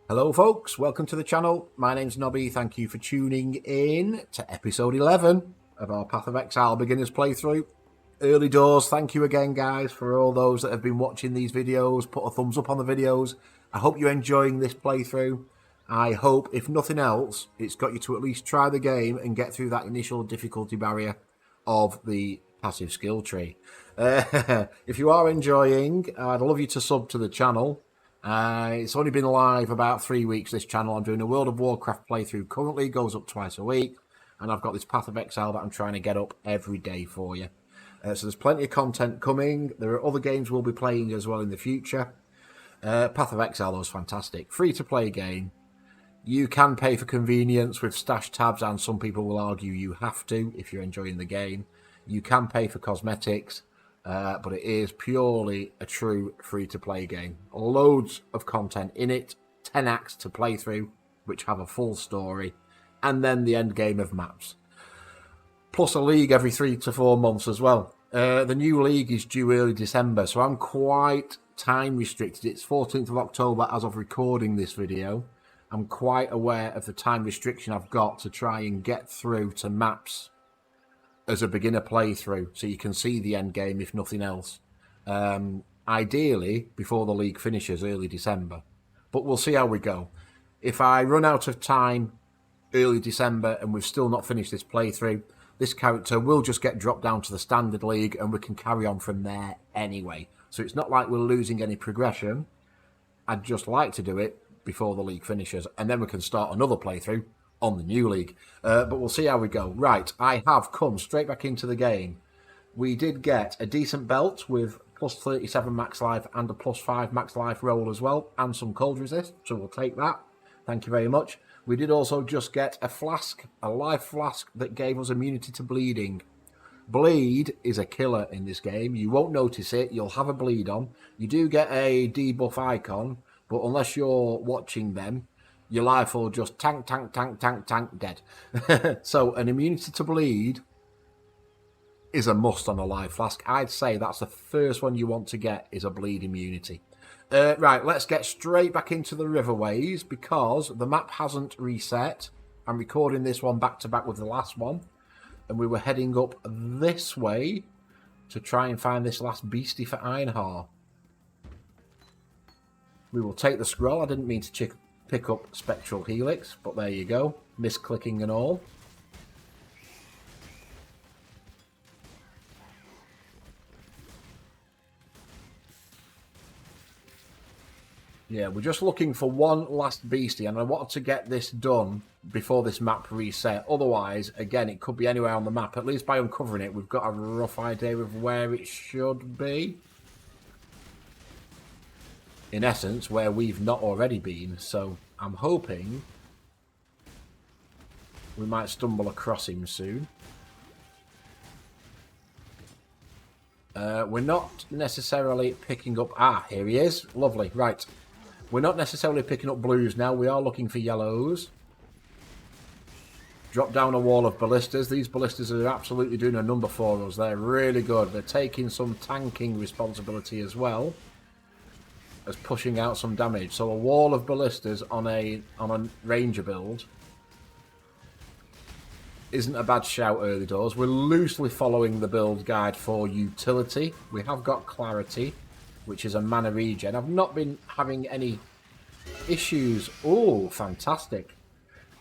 Hello folks, welcome to the channel. My name's Nobby. Thank you for tuning in to episode 11 of our Path of Exile Beginners playthrough. Early doors, thank you again guys for all those that have been watching these videos. Put a thumbs up on the videos. I hope you're enjoying this playthrough. I hope, if nothing else, it's got you to at least try the game and get through that initial difficulty barrier of the passive skill tree. If you are enjoying, I'd love you to sub to the channel. It's only been live about 3 weeks, this channel. I'm doing a World of Warcraft playthrough currently, goes up twice a week, and I've got this Path of Exile that I'm trying to get up every day for you. So there's plenty of content coming. There are other games we'll be playing as well in the future. Path of Exile was fantastic. Free to play game. You can pay for convenience with stash tabs, and some people will argue you have to if you're enjoying the game. You can pay for cosmetics. But it is purely a true free-to-play game. Loads of content in it, 10 acts to play through, which have a full story, and then the end game of maps. Plus a league every 3 to 4 months as well. The new league is due early December, so I'm quite time restricted. It's 14th of October as of recording this video. I'm quite aware of the time restriction I've got to try and get through to maps as a beginner playthrough, so you can see the end game if nothing else. Ideally before the league finishes early December, but we'll see how we go. If I run out of time early December and we've still not finished this playthrough, this character will just get dropped down to the standard league and we can carry on from there anyway. So it's not like we're losing any progression. I'd just like to do it before the league finishes, and then we can start another playthrough on the new league, but we'll see how we go. Right, I have come straight back into the game. We did get a decent belt with plus 37 max life and a plus 5 max life roll as well, and some cold resist, so we'll take that. Thank you very much. We did also just get a flask, a life flask that gave us immunity to bleeding. Bleed is a killer in this game. You won't notice it. You'll have a bleed on. You do get a debuff icon, but unless you're watching them, your life will just tank, dead. So an immunity to bleed is a must on a life flask. I'd say that's the first one you want to get, is a bleed immunity. Right, let's get straight back into the Riverways because the map hasn't reset. I'm recording this one back to back with the last one, and we were heading up this way to try and find this last beastie for Einhar. We will take the scroll. I didn't mean to pick up Spectral Helix, but there you go. Misclicking and all. Yeah, we're just looking for one last beastie, and I wanted to get this done before this map reset. Otherwise, again, it could be anywhere on the map. At least by uncovering it, we've got a rough idea of where it should be. In essence, where we've not already been, so I'm hoping we might stumble across him soon. We're not necessarily picking up... Ah, here he is. Lovely. Right. We're not necessarily picking up blues now. We are looking for yellows. Drop down a wall of ballistas. These ballistas are absolutely doing a number for us. They're really good. They're taking some tanking responsibility as well as pushing out some damage. So a wall of ballistas on a ranger build isn't a bad shout early doors. We're loosely following the build guide for utility. We have got clarity, which is a mana regen. I've not been having any issues. Oh, fantastic.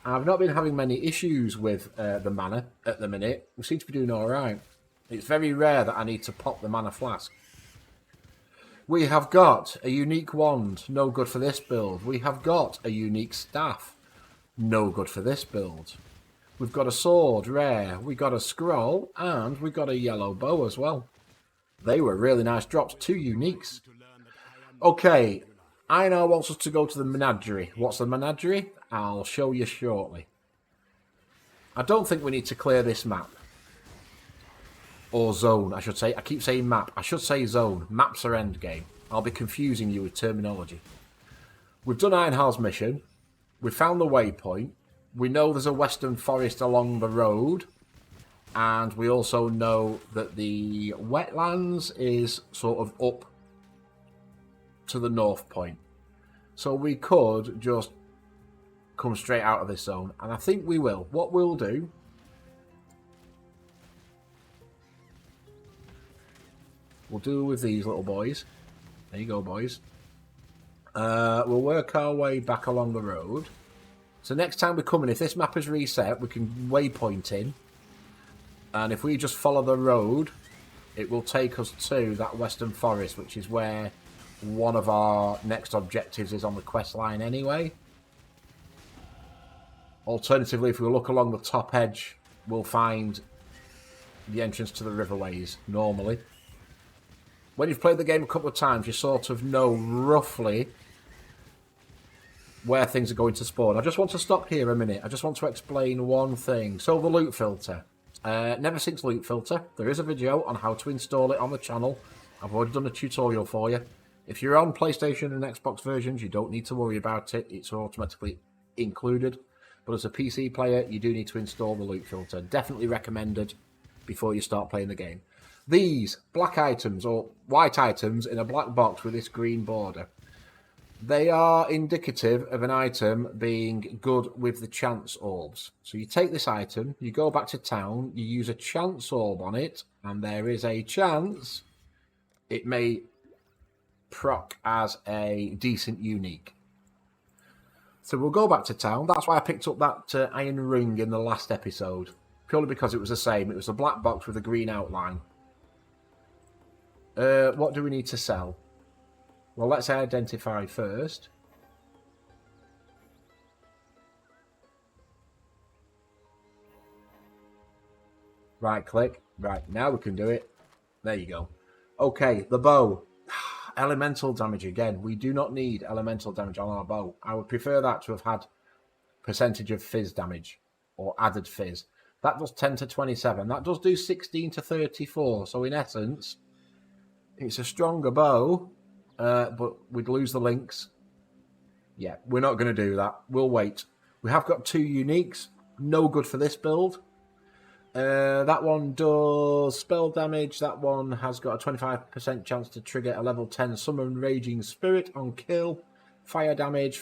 I've not been having many issues with the mana at the minute. We seem to be doing all right. It's very rare that I need to pop the mana flask. We have got a unique wand, no good for this build. We have got a unique staff, no good for this build. We've got a sword, rare. We got a scroll, and we got a yellow bow as well. They were really nice drops, 2 uniques. Okay, Einhar wants us to go to the Menagerie. What's the Menagerie? I'll show you shortly. I don't think we need to clear this map. Or zone, I should say. I keep saying map. I should say zone. Maps are endgame. I'll be confusing you with terminology. We've done Einhar's mission. We've found the waypoint. We know there's a western forest along the road. And we also know that the Wetlands is sort of up to the north point. So we could just come straight out of this zone. And I think we will. What we'll do... We'll do with these little boys. There you go, boys. We'll work our way back along the road. So next time we come in, if this map is reset, we can waypoint in. And if we just follow the road, it will take us to that Western Forest, which is where one of our next objectives is on the quest line anyway. Alternatively, if we look along the top edge, we'll find the entrance to the Riverways, normally. When you've played the game a couple of times, you sort of know roughly where things are going to spawn. I just want to stop here a minute. I just want to explain one thing. So the loot filter. Never Sinks loot filter. There is a video on how to install it on the channel. I've already done a tutorial for you. If you're on PlayStation and Xbox versions, you don't need to worry about it. It's automatically included. But as a PC player, you do need to install the loot filter. Definitely recommended before you start playing the game. These black items, or white items, in a black box with this green border, they are indicative of an item being good with the chance orbs. So you take this item, you go back to town, you use a chance orb on it, and there is a chance it may proc as a decent unique. So we'll go back to town. That's why I picked up that iron ring in the last episode, purely because it was the same. It was a black box with a green outline. What do we need to sell? Well, let's identify first. Right click. Right, now we can do it. There you go. Okay, the bow. Elemental damage again. We do not need elemental damage on our bow. I would prefer that to have had percentage of fizz damage or added fizz. That does 10 to 27. That does do 16 to 34. So in essence, it's a stronger bow, but we'd lose the links. Yeah, we're not going to do that. We'll wait. We have got 2 uniques. No good for this build. That one does spell damage. That one has got a 25% chance to trigger a level 10 Summon Raging Spirit on kill. Fire damage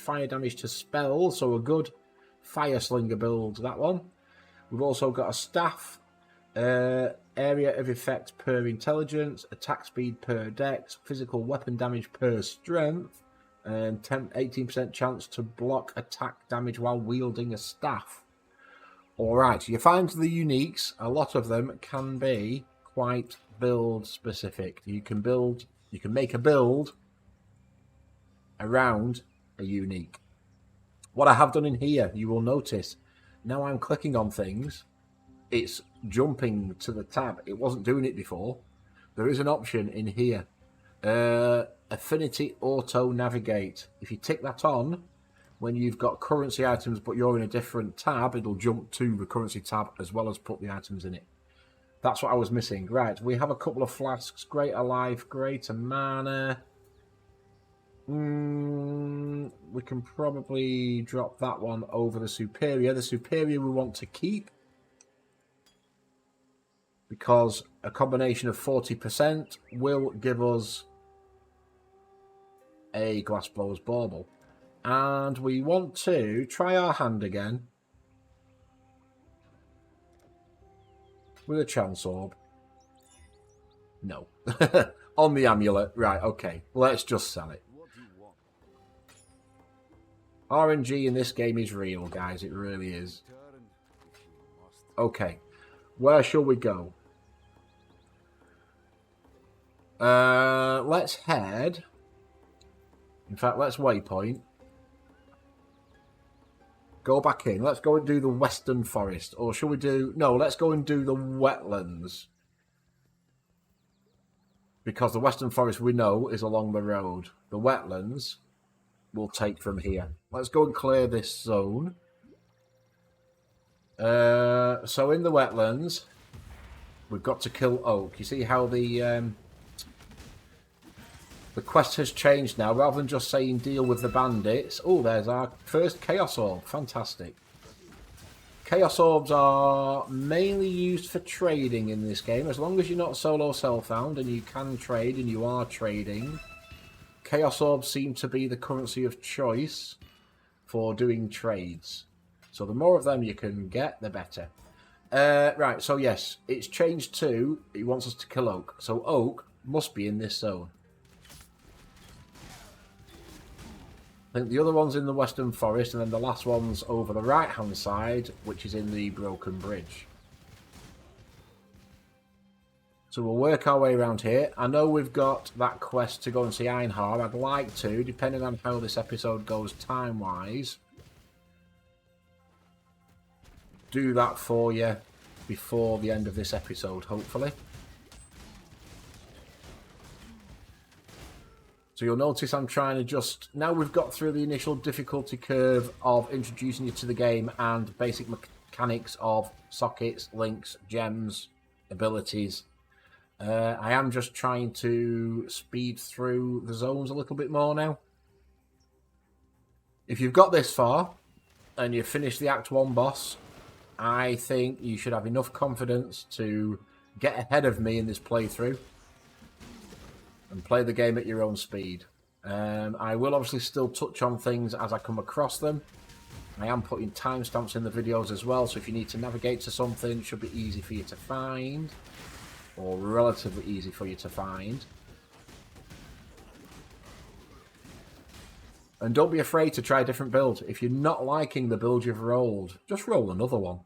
to spell. So a good Fire Slinger build, that one. We've also got a staff. Area of effect per intelligence, attack speed per dex, physical weapon damage per strength, and 18% chance to block attack damage while wielding a staff. Alright, you find the uniques, a lot of them can be quite build specific. You can make a build around a unique. What I have done in here, you will notice, now I'm clicking on things, it's jumping to the tab. It wasn't doing it before. There is an option in here. Affinity Auto Navigate. If you tick that on, when you've got currency items but you're in a different tab, it'll jump to the currency tab as well as put the items in it. That's what I was missing. Right, we have a couple of flasks. Greater life, greater mana. We can probably drop that one over the superior. The superior we want to keep, because a combination of 40% will give us a Glassblower's Bauble. And we want to try our hand again with a Chance Orb. No. On the amulet. Right, okay. Let's just sell it. RNG in this game is real, guys. It really is. Okay. Where shall we go? Let's head. In fact, let's waypoint. Go back in. Let's go and do the Western Forest. Or shall we do... No, let's go and do the Wetlands. Because the Western Forest we know is along the road. The Wetlands we'll take from here. Let's go and clear this zone. So in the Wetlands, we've got to kill Oak. You see how the quest has changed now. Rather than just saying deal with the bandits. Oh, there's our first Chaos Orb. Fantastic. Chaos Orbs are mainly used for trading in this game. As long as you're not solo self-found and you can trade and you are trading, Chaos Orbs seem to be the currency of choice for doing trades. So the more of them you can get, the better. Right, so yes, it's changed to, it wants us to kill Oak. So Oak must be in this zone. I think the other one's in the Western Forest, and then the last one's over the right-hand side, which is in the Broken Bridge. So we'll work our way around here. I know we've got that quest to go and see Einhar. I'd like to, depending on how this episode goes time-wise, do that for you before the end of this episode, hopefully. So you'll notice I'm trying to just... Now we've got through the initial difficulty curve of introducing you to the game and basic mechanics of sockets, links, gems, abilities. I am just trying to speed through the zones a little bit more now. If you've got this far and you've finished the Act 1 boss, I think you should have enough confidence to get ahead of me in this playthrough and play the game at your own speed. I will obviously still touch on things as I come across them. I am putting timestamps in the videos as well, so if you need to navigate to something, it should be easy for you to find, or relatively easy for you to find. And don't be afraid to try a different build. If you're not liking the build you've rolled, just roll another one.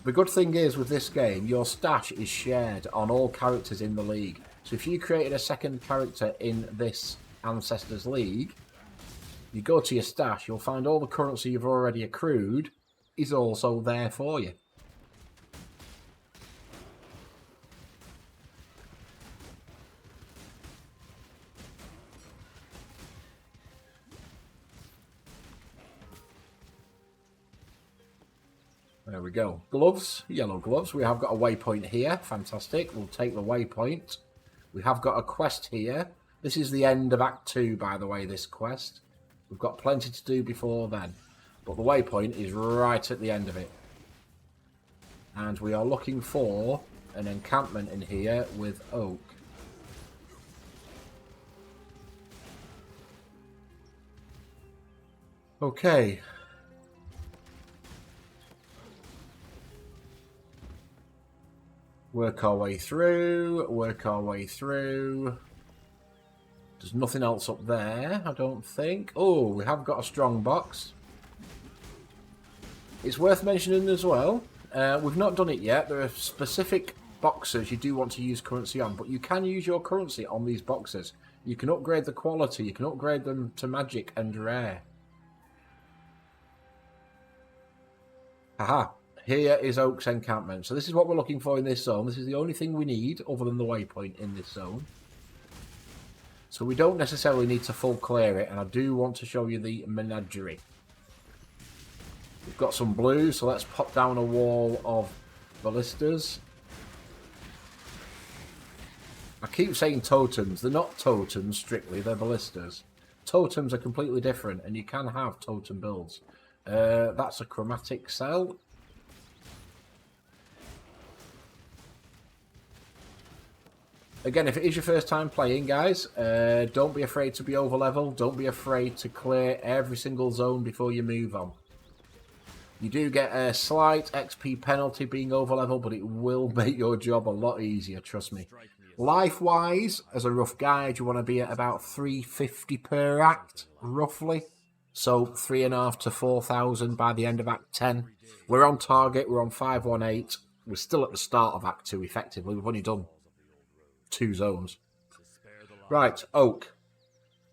The good thing is with this game, your stash is shared on all characters in the league. So if you created a second character in this Ancestors League, you go to your stash, you'll find all the currency you've already accrued is also there for you. There we go. Gloves, yellow gloves. We have got a waypoint here. Fantastic. We'll take the waypoint. We have got a quest here. This is the end of Act 2, by the way, this quest. We've got plenty to do before then. But the waypoint is right at the end of it. And we are looking for an encampment in here with oak. Okay. Work our way through, work our way through. There's nothing else up there, I don't think. Oh, we have got a strong box. It's worth mentioning as well, we've not done it yet. There are specific boxes you do want to use currency on, but you can use your currency on these boxes. You can upgrade the quality, you can upgrade them to magic and rare. Haha. Here is Oak's encampment. So this is what we're looking for in this zone. This is the only thing we need other than the waypoint in this zone. So we don't necessarily need to full clear it, and I do want to show you the Menagerie. We've got some blue, so let's pop down a wall of ballistas. I keep saying totems. They're not totems strictly, they're ballistas. Totems are completely different, and you can have totem builds. That's a chromatic cell. Again, if it is your first time playing, guys, don't be afraid to be over level. Don't be afraid to clear every single zone before you move on. You do get a slight XP penalty being over level, but it will make your job a lot easier, trust me. Life-wise, as a rough guide, you want to be at about 350 per act, roughly. So 3,500 to 4,000 by the end of Act 10. We're on target, we're on 518. We're still at the start of Act 2, effectively. We've only done 2 zones. Right, oak.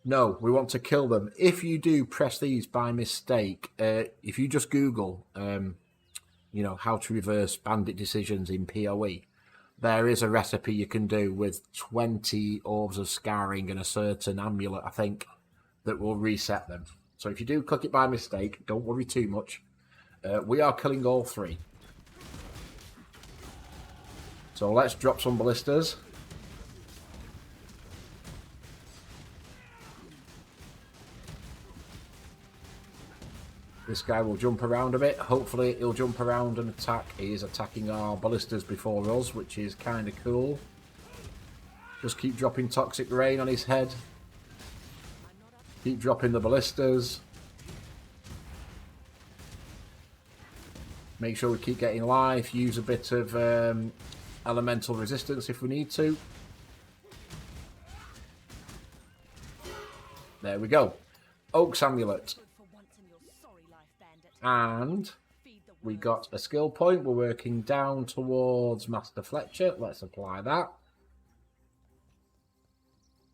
No, we want to kill them. If you do press these by mistake, if you just Google, you know, how to reverse bandit decisions in PoE, there is a recipe you can do with 20 orbs of scarring and a certain amulet, I think, that will reset them. So if you do click it by mistake, don't worry too much. We are killing all 3. So let's drop some ballistas. This guy will jump around a bit. Hopefully he'll jump around and attack. He is attacking our ballistas before us, which is kind of cool. Just keep dropping Toxic Rain on his head. Keep dropping the ballistas. Make sure we keep getting life. Use a bit of elemental resistance if we need to. There we go. Oak's Amulet. And we got a skill point. We're working down towards Master Fletcher. Let's apply that.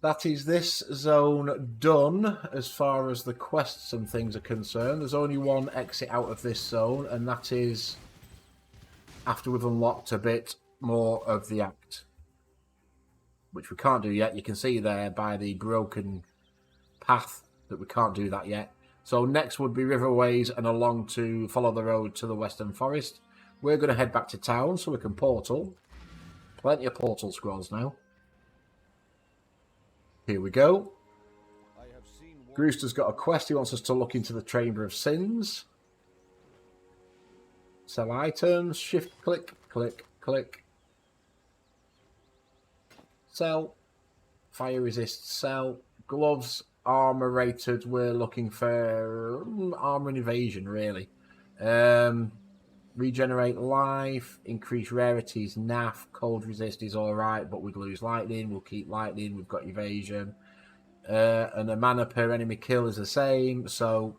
That is this zone done as far as the quests and things are concerned. There's only one exit out of this zone, and that is after we've unlocked a bit more of the act, which we can't do yet. You can see there by the broken path that we can't do that yet. So next would be Riverways and along to follow the road to the Western Forest. We're going to head back to town so we can portal. Plenty of portal scrolls now. Here we go. Brewster's got a quest. He wants us to look into the Chamber of Sins. Sell items. Shift click, click, click. Sell. Fire resist, sell. Gloves, armor rated. We're looking for armor and evasion, really. Regenerate life. Increase rarities. Naff. Cold resist is alright, but we'd lose lightning. We'll keep lightning. We've got evasion. And the mana per enemy kill is the same, so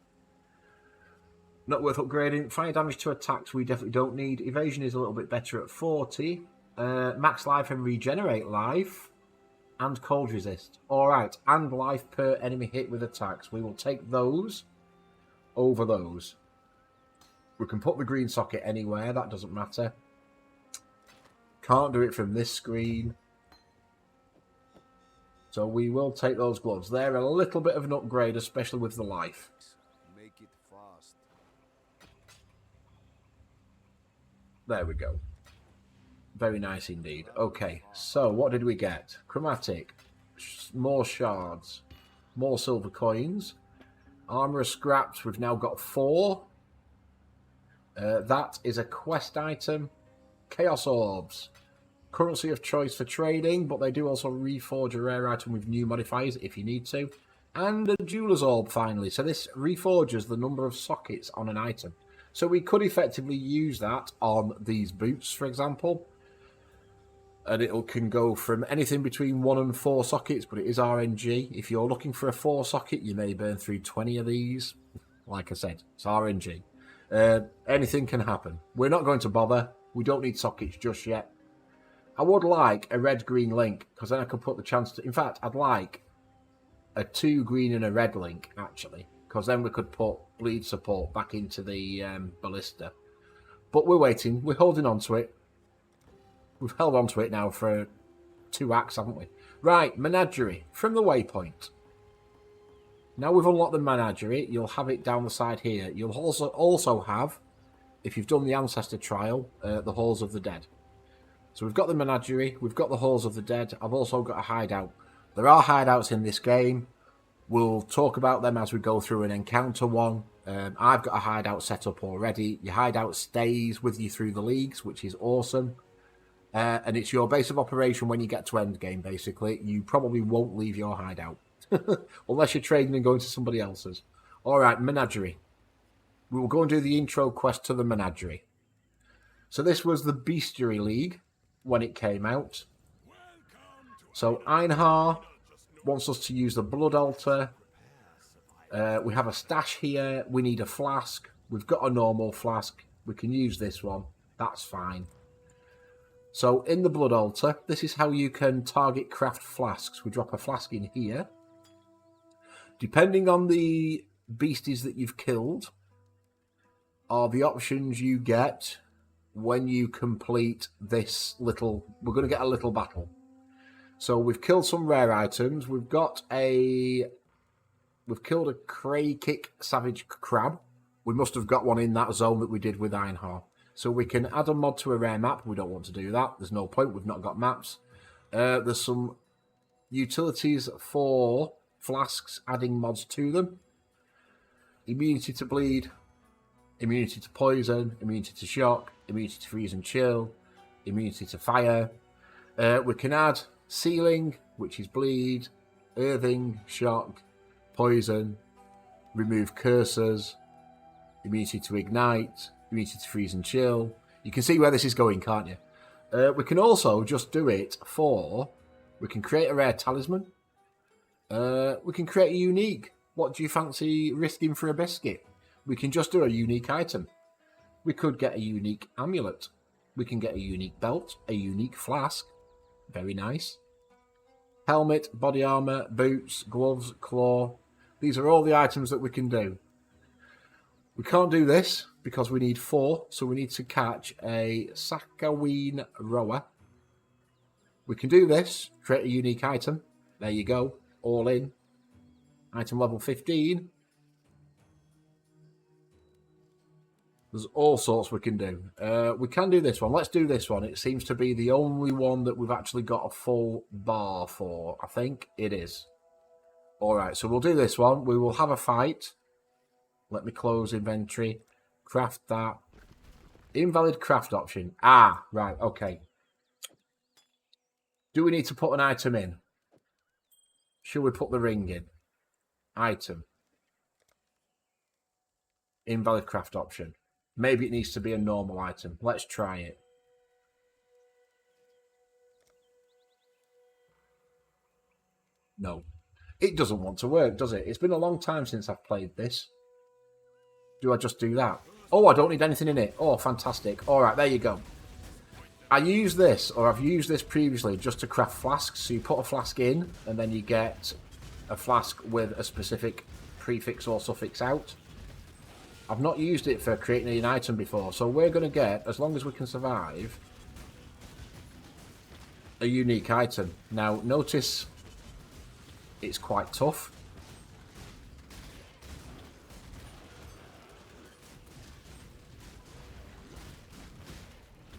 not worth upgrading. Fire damage to attacks we definitely don't need. Evasion is a little bit better at 40. Max life and regenerate life. And cold resist. Alright, and life per enemy hit with attacks. We will take those over those. We can put the green socket anywhere, that doesn't matter. Can't do it from this screen. So we will take those gloves. They're a little bit of an upgrade, especially with the life. Make it fast. There we go. Very nice indeed. Okay, so what did we get? Chromatic. More shards. More silver coins. Armor scraps. We've now got 4. That is a quest item. Chaos Orbs. Currency of choice for trading, but they do also reforge a rare item with new modifiers if you need to. And a Jeweler's Orb, finally. So this reforges the number of sockets on an item. So we could effectively use that on these boots, for example. And it can go from anything between 1 and 4 sockets, but it is RNG. If you're looking for a 4 socket, you may burn through 20 of these. Like I said, it's RNG. Anything can happen. We're not going to bother. We don't need sockets just yet. I would like a red-green link, because then I could put the chance to... In fact, I'd like a 2 green and a red link, actually, because then we could put bleed support back into the ballista. But we're waiting. We're holding on to it. We've held on to it now for 2 acts, haven't we? Right, Menagerie, from the waypoint. Now we've unlocked the Menagerie, you'll have it down the side here. You'll also have, if you've done the Ancestor Trial, the Halls of the Dead. So we've got the Menagerie, we've got the Halls of the Dead, I've also got a hideout. There are hideouts in this game. We'll talk about them as we go through and encounter one. I've got a hideout set up already. Your hideout stays with you through the leagues, which is awesome. And it's your base of operation when you get to endgame, basically. You probably won't leave your hideout. Unless you're trading and going to somebody else's. Alright, Menagerie. We will go and do the intro quest to the Menagerie. So this was the Bestiary League when it came out. So Einhar wants us to use the Blood Altar. We have a stash here. We need a flask. We've got a normal flask. We can use this one. That's fine. So in the Blood Altar, this is how you can target craft flasks. We drop a flask in here. Depending on the beasties that you've killed, are the options you get when you complete this little... We're going to get a little battle. So we've killed some rare items. We've killed a Cray Kick Savage Crab. We must have got one in that zone that we did with Einhar. So we can add a mod to a rare map. We don't want to do that. There's no point. We've not got maps. There's some utilities for flasks, adding mods to them. Immunity to bleed, immunity to poison, immunity to shock, immunity to freeze and chill, immunity to fire. We can add Sealing, which is bleed, earthing, shock, poison, remove cursors, immunity to ignite, immunity to freeze and chill. You can see where this is going, can't you? We can also just do it for... We can create a rare talisman. We can create a unique. What do you fancy risking for a biscuit? We can just do a unique item. We could get a unique amulet. We can get a unique belt, a unique flask. Very nice. Helmet, body armor, boots, gloves, claw. These are all the items that we can do. We can't do this because we need 4, so we need to catch a Sakaween rower. We can do this, create a unique item. There you go, all in. Item level 15. There's all sorts we can do. We can do this one. Let's do this one. It seems to be the only one that we've actually got a full bar for. I think it is. All right, so we'll do this one. We will have a fight. Let me close inventory. Craft that. Invalid craft option. Ah, right, okay. Do we need to put an item in? Should we put the ring in? Item. Invalid craft option. Maybe it needs to be a normal item. Let's try it. No. It doesn't want to work, does it? It's been a long time since I've played this. Do I just do that? Oh, I don't need anything in it. Oh, fantastic. All right, there you go. I use this, or I've used this previously, just to craft flasks. So you put a flask in, and then you get a flask with a specific prefix or suffix out. I've not used it for creating an item before, so we're going to get, as long as we can survive, a unique item. Now, notice it's quite tough.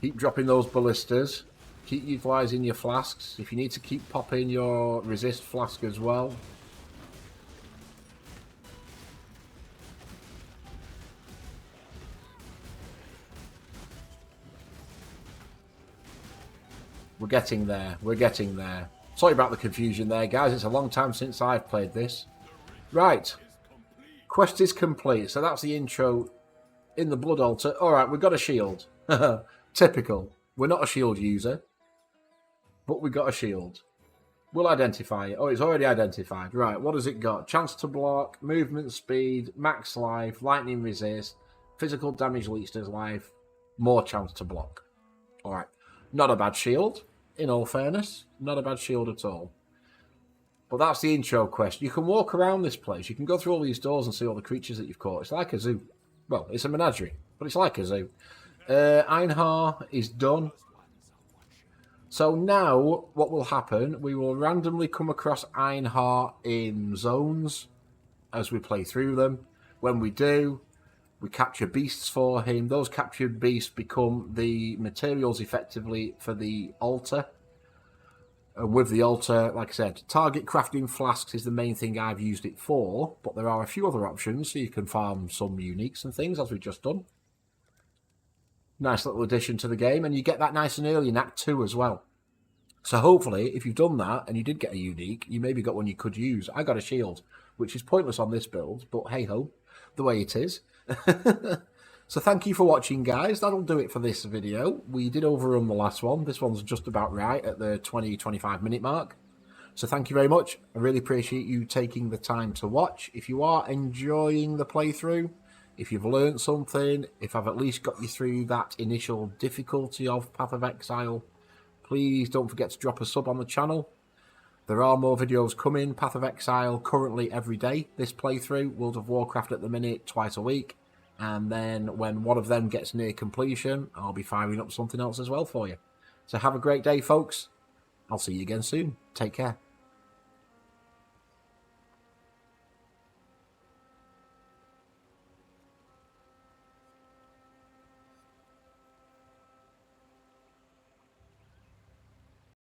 Keep dropping those ballistas. Keep utilising your flasks. If you need to keep popping your resist flask as well. We're getting there. We're getting there. Sorry about the confusion there, guys. It's a long time since I've played this. Right. Quest is complete. So that's the intro in the Blood Altar. Alright, we've got a shield. Typical. We're not a shield user. But we got a shield. We'll identify it. Oh, it's already identified. Right, what has it got? Chance to block, movement speed, max life, lightning resist, physical damage leech to life, more chance to block. Alright. Not a bad shield. In all fairness, not a bad shield at all. But that's the intro quest. You can walk around this place. You can go through all these doors and see all the creatures that you've caught. It's like a zoo. Well, it's a menagerie, but it's like a zoo. Einhar is done. So now, what will happen, we will randomly come across Einhar in zones as we play through them. When we do, we capture beasts for him. Those captured beasts become the materials, effectively, for the altar. And with the altar, like I said, target crafting flasks is the main thing I've used it for. But there are a few other options, so you can farm some uniques and things, as we've just done. Nice little addition to the game. And you get that nice and early in Act 2 as well. So hopefully, if you've done that, and you did get a unique, you maybe got one you could use. I got a shield, which is pointless on this build, but hey-ho, the way it is. So thank you for watching, guys. That'll do it for this video. We did overrun the last one. This one's just about right at the 20-25 minute mark. So thank you very much. I really appreciate you taking the time to watch. If you are enjoying the playthrough, if you've learned something, if I've at least got you through that initial difficulty of Path of Exile, please don't forget to drop a sub on the channel. There are more videos coming. Path of Exile currently every day. This playthrough, World of Warcraft at the minute, twice a week. And then when one of them gets near completion, I'll be firing up something else as well for you. So have a great day, folks. I'll see you again soon. Take care.